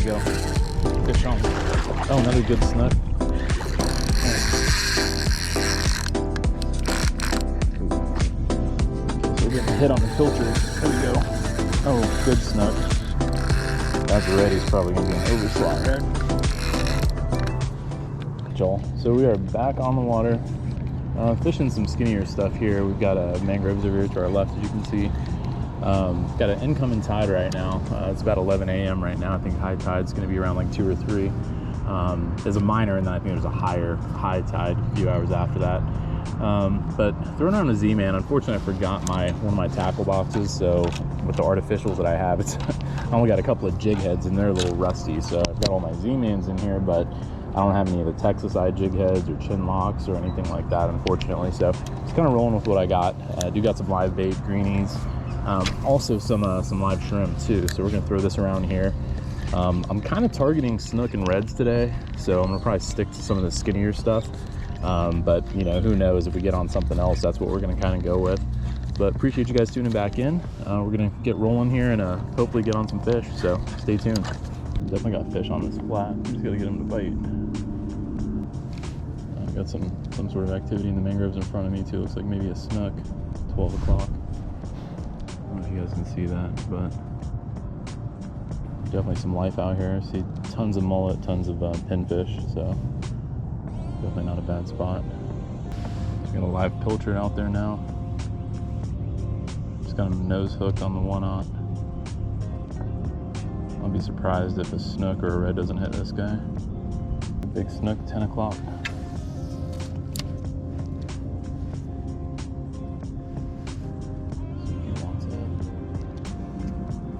go. Fish on. Oh, another good snook. So we're getting hit on the filter. There we go. Oh, good snook. That's red. He's probably going to be an overslot red. Joel. So we are back on the water. Fishing some skinnier stuff here. We've got mangroves over here to our left, as you can see. Got an incoming tide right now. It's about 11 a.m. right now. I think high tide's going to be around like 2 or 3. There's a minor, and then I think there's a high tide a few hours after that. But throwing on a Z-Man, unfortunately I forgot one of my tackle boxes. So with the artificials that I have, I only got a couple of jig heads and they're a little rusty. So I've got all my Z-Mans in here, but I don't have any of the Texas-eye jig heads or chin locks or anything like that, unfortunately. So just kind of rolling with what I got. I do got some live bait, greenies, also some live shrimp too. So we're gonna throw this around here. I'm kind of targeting snook and reds today, so I'm gonna probably stick to some of the skinnier stuff. But you know, who knows, if we get on something else, that's what we're gonna kind of go with. But appreciate you guys tuning back in. We're gonna get rolling here and hopefully get on some fish. So stay tuned. Definitely got fish on this flat. Just gotta get them to bite. Got some sort of activity in the mangroves in front of me too. Looks like maybe a snook. 12 o'clock. I don't know if you guys can see that, but definitely some life out here. I see tons of mullet, tons of pinfish, so definitely not a bad spot. Got a live pilchard out there now. Just got him nose hooked on the 1/0. I'll be surprised if a snook or a red doesn't hit this guy. Big snook, 10 o'clock.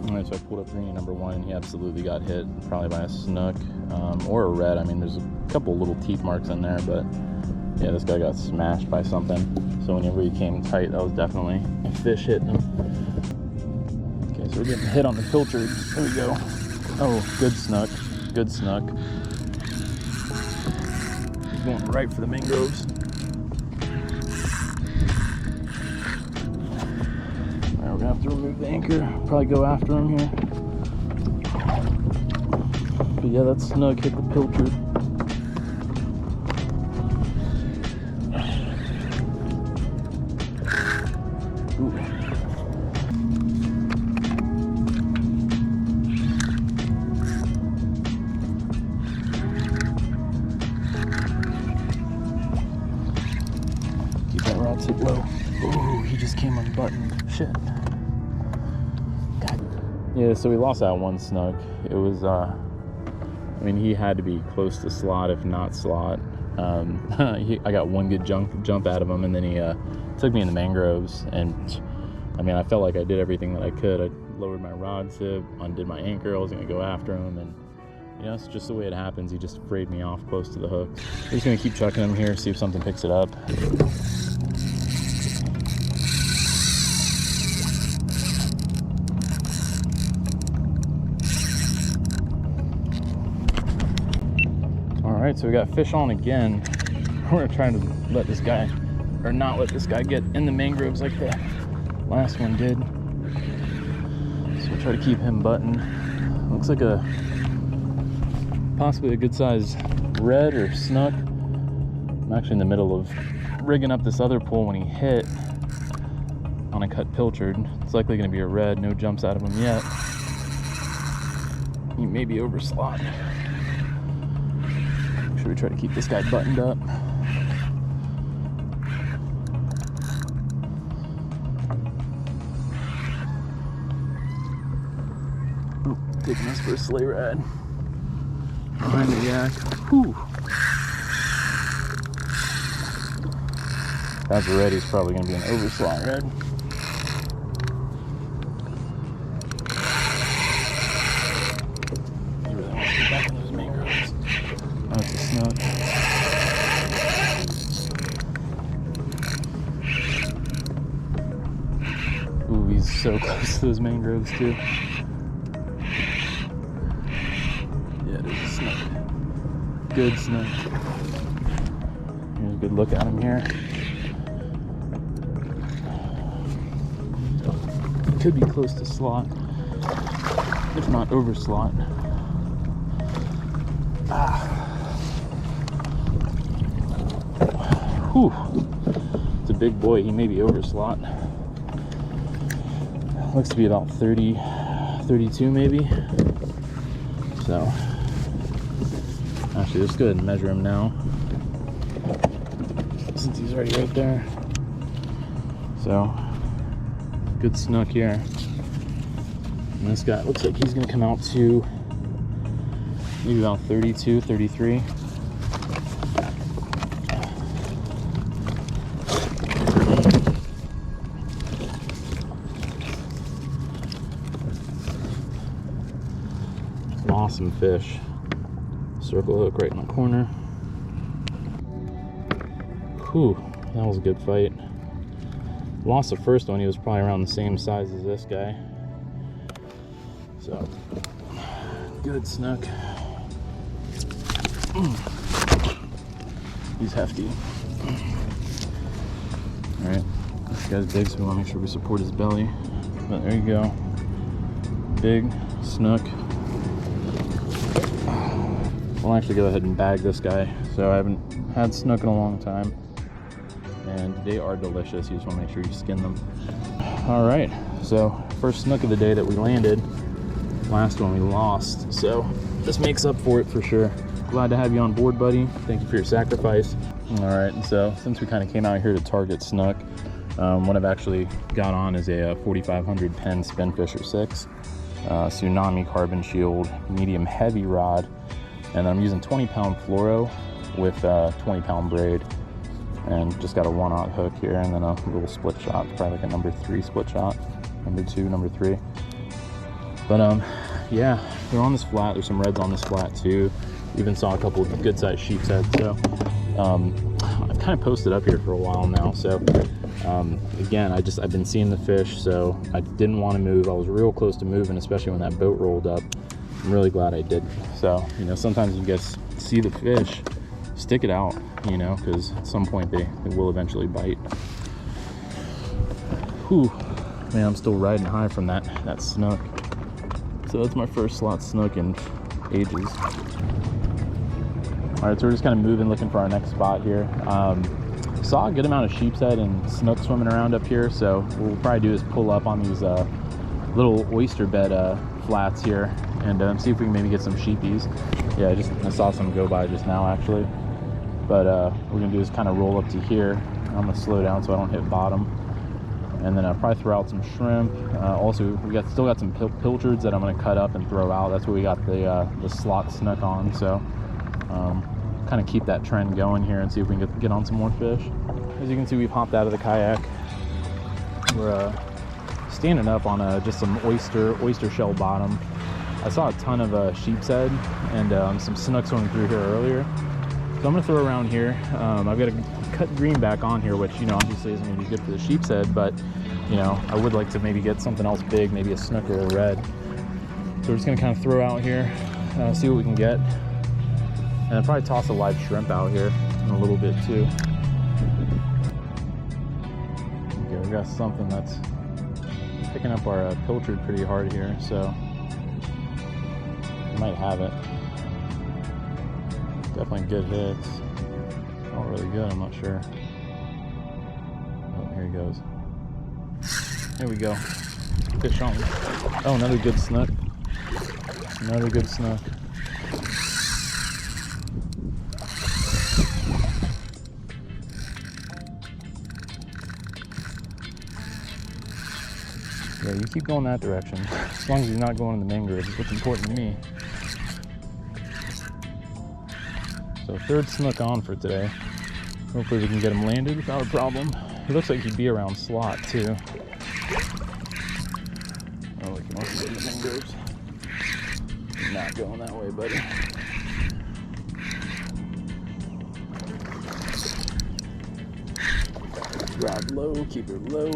Alright, so I pulled up greenie number 1 and he absolutely got hit, probably by a snook or a red. I mean, there's a couple little teeth marks in there, but yeah, this guy got smashed by something. So whenever he came tight, that was definitely a fish hitting him. Okay, so we're getting hit on the filter. There we go. Oh, good snook. Good snook. He's going right for the mangroves. We're gonna have to remove the anchor, probably go after him here. But yeah, that snook hit the pilchard. Ooh. Keep that rod tip low. Oh, he just came unbuttoned. Shit. Yeah, so we lost that one snook. It was, I mean, he had to be close to slot, if not slot. I got one good jump out of him, and then he took me in the mangroves. And I mean, I felt like I did everything that I could. I lowered my rod tip, undid my anchor. I was gonna go after him, and you know, it's just the way it happens. He just frayed me off close to the hook. We're just gonna keep chucking him here, see if something picks it up. Alright, so we got fish on again. We're trying to let this guy, or not let this guy get in the mangroves like the last one did. So we'll try to keep him buttoned. Looks like possibly a good size red or snook. I'm actually in the middle of rigging up this other pole when he hit on a cut pilchard. It's likely going to be a red. No jumps out of him yet. He may be over slot. Should we try to keep this guy buttoned up? Oh, taking us for a sleigh ride. Behind the yak. Whew. That's red. He's probably going to be an overslot red. He really wants to get back in those mangroves. That's a snook. Ooh, he's so close to those mangroves too. Yeah, it is a snook. Good snook. Here's a good look at him here. Could be close to slot, if not over slot. Whew. It's a big boy. He may be over slot. Looks to be about 30, 32 maybe. So, actually, let's go ahead and measure him now, since he's already right there. So, good snook here. And this guy looks like he's gonna come out to maybe about 32, 33. Awesome fish. Circle hook right in the corner. Whew, that was a good fight. Lost the first one. He was probably around the same size as this guy. So, good snook. He's hefty. Alright, this guy's big, so we want to make sure we support his belly. But there you go. Big snook. We'll actually go ahead and bag this guy. So I haven't had snook in a long time, and they are delicious. You just want to make sure you skin them. All right, so first snook of the day that we landed. Last one we lost, so this makes up for it for sure. Glad to have you on board, buddy. Thank you for your sacrifice. All right, and so since we kind of came out here to target snook, what I've actually got on is a 4500 Penn Spinfisher 6 tsunami carbon shield medium heavy rod. And I'm using 20-pound fluoro with 20-pound braid, and just got a 1/0 hook here, and then a little split shot, probably like a number 3 split shot, number 2, number 3. But yeah, they're on this flat. There's some reds on this flat too. Even saw a couple of good-sized sheep's heads. So I've kind of posted up here for a while now. So again, I've been seeing the fish, so I didn't want to move. I was real close to moving, especially when that boat rolled up. I'm really glad I did. So, you know, sometimes you guys see the fish, stick it out, you know, because at some point they will eventually bite. Whew, man, I'm still riding high from that snook. So that's my first slot snook in ages. All right, so we're just kind of moving, looking for our next spot here. Saw a good amount of sheep's head and snook swimming around up here, so what we'll probably do is pull up on these little oyster bed flats here and see if we can maybe get some sheepies. Yeah, I saw some go by just now actually. But what we're gonna do is kind of roll up to here. I'm gonna slow down so I don't hit bottom. And then I'll probably throw out some shrimp. Also, still got some pilchards that I'm gonna cut up and throw out. That's what we got the SLOT SNOOK on. So kind of keep that trend going here and see if we can get on some more fish. As you can see, we've hopped out of the kayak. We're standing up on just some oyster shell bottom. I saw a ton of sheep's head and some snook swimming through here earlier. So I'm gonna throw around here. I've got a cut greenback on here, which, you know, obviously isn't gonna be good for the sheep's head, but, you know, I would like to maybe get something else big, maybe a snook or a red. So we're just gonna kind of throw out here, see what we can get. And I'll probably toss a live shrimp out here in a little bit too. Okay, we got something that's picking up our pilchard pretty hard here, so we might have it. Definitely good hits. Not really good, I'm not sure. Oh, here he goes. Here we go. Fish on. Oh, another good snook. Another good snook. Yeah, you keep going that direction. As long as you're not going in the mangroves, it's what's important to me. So third snook on for today. Hopefully we can get him landed without a problem. He looks like he'd be around slot too. Oh, look, he wants to get in the mangroves. He's not going that way, buddy. Rod low, keep it low.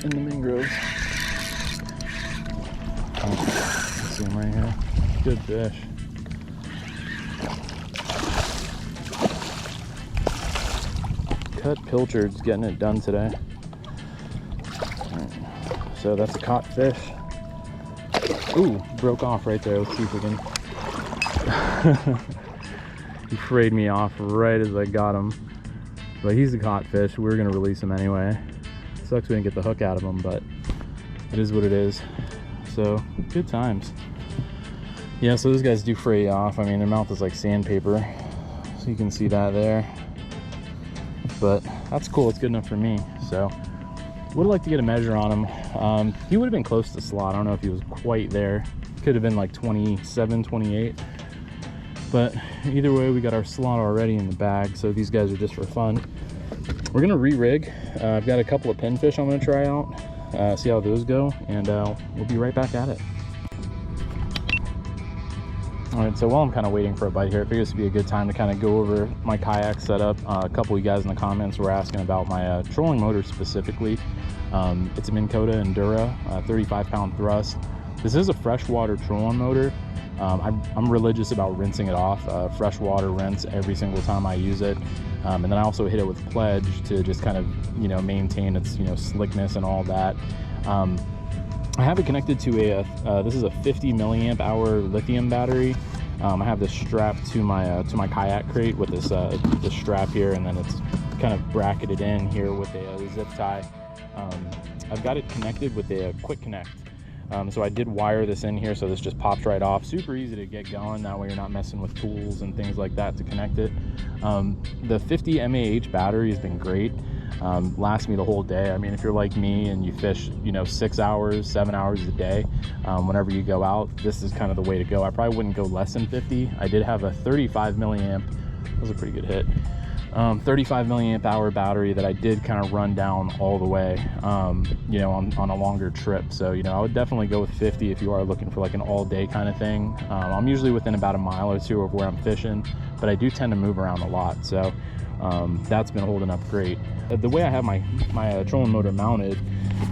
In the mangroves. Oh, see him right here. Good fish. Cut pilchards getting it done today. So that's a caught fish. Ooh, broke off right there. Let's see if we can. He frayed me off right as I got him. But he's a caught fish. We were gonna release him anyway. Sucks we didn't get the hook out of him, but it is what it is. So good times. Yeah, so those guys do fray off. I mean, their mouth is like sandpaper, so you can see that there. But that's cool. It's good enough for me. So would like to get a measure on him. He would have been close to slot. I don't know if he was quite there. Could have been like 27, 28. But either way, we got our slot already in the bag. So these guys are just for fun. We're gonna re-rig. I've got a couple of pinfish I'm gonna try out, see how those go, and we'll be right back at it. All right, so while I'm kind of waiting for a bite here, I figured this would be a good time to kind of go over my kayak setup. A couple of you guys in the comments were asking about my trolling motor specifically. It's a Minn Kota Endura, 35-pound thrust. This is a freshwater trolling motor. I'm religious about rinsing it off, freshwater rinse every single time I use it. And then I also hit it with Pledge to just kind of, you know, maintain its, you know, slickness and all that. I have it connected to a, this is a 50 milliamp hour lithium battery. I have this strapped to my kayak crate with this strap here, and then it's kind of bracketed in here with a zip tie. I've got it connected with a quick connect. So I did wire this in here, so this just pops right off. Super easy to get going. That way you're not messing with tools and things like that to connect it. The 50 mAh battery has been great. Lasts me the whole day. I mean, if you're like me and you fish, you know, 6 hours, 7 hours a day, whenever you go out, this is kind of the way to go. I probably wouldn't go less than 50. I did have a 35 milliamp. That was a pretty good hit. 35 milliamp hour battery that I did kind of run down all the way, you know, on a longer trip. So, you know, I would definitely go with 50 if you are looking for like an all day kind of thing. I'm usually within about a mile or two of where I'm fishing, but I do tend to move around a lot. So that's been holding up great. The way I have my trolling motor mounted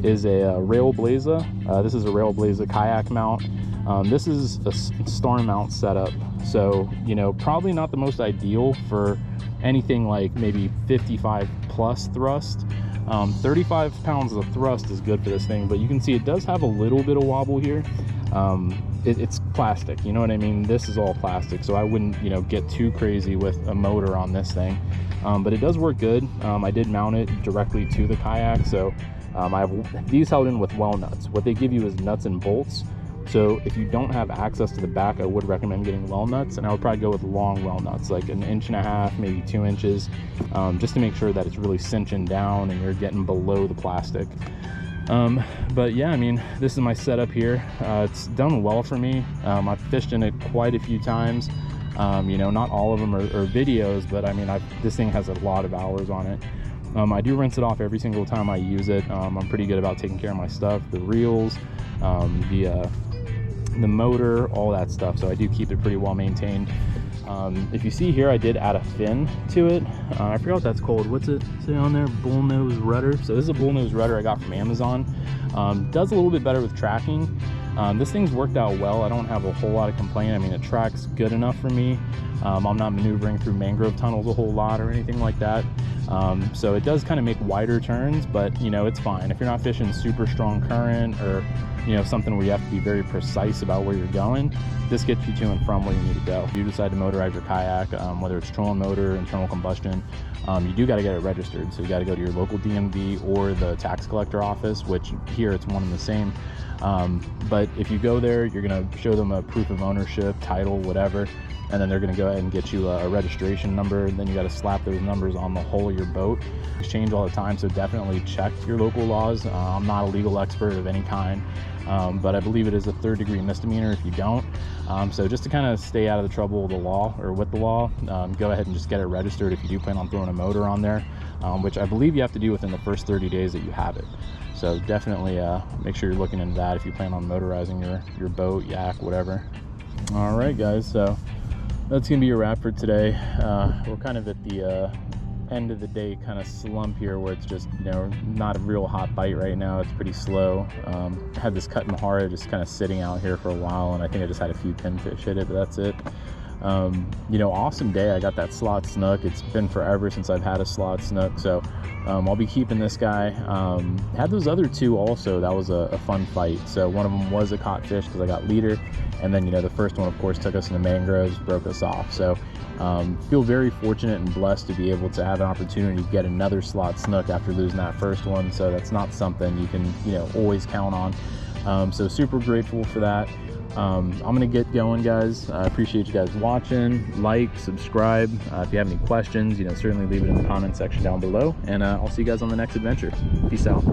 is a Rail Blazer. This is a Rail Blazer kayak mount. This is a storm mount setup. So, you know, probably not the most ideal for anything like maybe 55 plus thrust. 35 pounds of thrust is good for this thing, but you can see it does have a little bit of wobble here. It's plastic, you know what I mean? This is all plastic, so I wouldn't, you know, get too crazy with a motor on this thing. But it does work good. I did mount it directly to the kayak, so I have these held in with well nuts. What they give you is nuts and bolts. So if you don't have access to the back, I would recommend getting well nuts, and I would probably go with long well nuts, like 1.5 inches, maybe 2 inches, just to make sure that it's really cinching down and you're getting below the plastic. But yeah, I mean, this is my setup here. It's done well for me. I've fished in it quite a few times. You know, not all of them are videos, but I mean, this thing has a lot of hours on it. I do rinse it off every single time I use it. I'm pretty good about taking care of my stuff, the reels, the motor, all that stuff. So I do keep it pretty well maintained. If you see here, I did add a fin to it. I forgot what that's called. What's it say on there? Bullnose rudder. So this is a bullnose rudder I got from Amazon. Does a little bit better with tracking. This thing's worked out well. I don't have a whole lot of complaint. I mean, it tracks good enough for me. I'm not maneuvering through mangrove tunnels a whole lot or anything like that. So it does kind of make wider turns, but you know, it's fine. If you're not fishing super strong current or, you know, something where you have to be very precise about where you're going, this gets you to and from where you need to go. If you decide to motorize your kayak, whether it's trolling motor, internal combustion, you do got to get it registered. So you got to go to your local DMV or the tax collector office, which here it's one and the same. But if you go there, you're going to show them a proof of ownership, title, whatever, and then they're going to go ahead and get you a registration number. And then you got to slap those numbers on the hull of your boat. These change all the time, so definitely check your local laws. I'm not a legal expert of any kind, but I believe it is a 3rd-degree misdemeanor if you don't. So just to kind of stay out of the trouble of the law or with the law, go ahead and just get it registered if you do plan on throwing a motor on there, which I believe you have to do within the first 30 days that you have it. So definitely make sure you're looking into that if you plan on motorizing your boat, yak, whatever. All right, guys, so that's gonna be a wrap for today. We're kind of at the end of the day kind of slump here, where it's just, you know, not a real hot bite right now. It's pretty slow. I had this cut mahara just kind of sitting out here for a while, and I think I just had a few pinfish hit it, but that's it. You know, awesome day. I got that slot snook. It's been forever since I've had a slot snook, so I'll be keeping this guy. Had those other two also. That was a fun fight. So one of them was a caught fish because I got leader, and then, you know, the first one of course took us into mangroves, broke us off. So feel very fortunate and blessed to be able to have an opportunity to get another slot snook after losing that first one. So that's not something you can, you know, always count on. So super grateful for that. I'm gonna get going, guys. I appreciate you guys watching. Like, subscribe. If you have any questions, you know, certainly leave it in the comment section down below, and I'll see you guys on the next adventure. Peace out.